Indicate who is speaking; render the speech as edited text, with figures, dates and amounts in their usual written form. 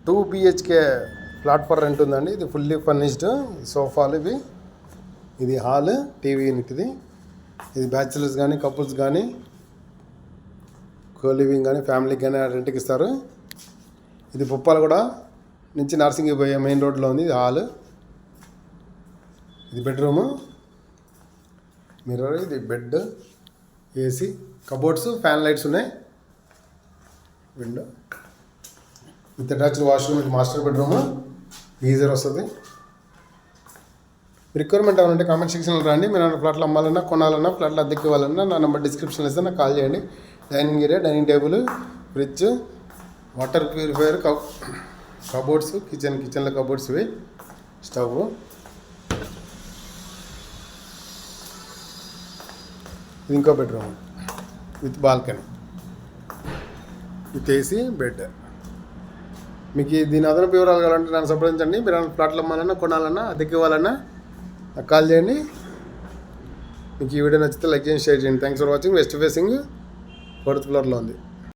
Speaker 1: 2 BHK flat for rent ఉందండి. ఇది fully furnished సోఫాలు ఇవి. ఇది హాల్, టీవీ యూనిట్. ఇది బ్యాచిలర్స్ కానీ కపుల్స్ కానీ కో లివింగ్ కానీ ఫ్యామిలీకి కానీ రెంట్కి ఇస్తారు. ఇది పుప్పాలగూడ నుంచి నర్సింగ్కి పోయే మెయిన్ రోడ్లో ఉంది. ఇది హాల్, ఇది బెడ్రూము, మిర్రర్, ఇది bed, AC, cupboards, fan lights ఉన్నాయి. Window with attached washroom. ఇది మాస్టర్ బెడ్రూమ్, గీజర్ వస్తుంది. రిక్వైర్మెంట్ ఏమంటే కామెంట్ సెక్షన్లో రండి. మీరు ఫ్లాట్లు అమ్మాలన్నా కొనాలన్నా ఫ్లాట్లు అద్దెకి ఇవ్వాలన్నా నా నెంబర్ డిస్క్రిప్షన్లో ఇస్తే నాకు కాల్ చేయండి. Dining area, dining table, fridge, water purifier, cupboards, కిచెన్లో కబోర్డ్స్ ఇవి, స్టవ్, ఇది ఇంకో bedroom with balcony, with AC, bed. మీకు దీని అదనపు వివరాలు కావాలంటే నన్ను సంప్రదించండి. మీరు ఫ్లాట్లు అమ్మాలన్నా కొనాలన్నా అద్దెకి ఇవ్వాలన్నా నాకు కాల్ చేయండి. మీకు ఈ వీడియో నచ్చితే లైక్ చేయండి, షేర్ చేయండి. Thanks for watching. West facing 4th ఫ్లోర్లో ఉంది.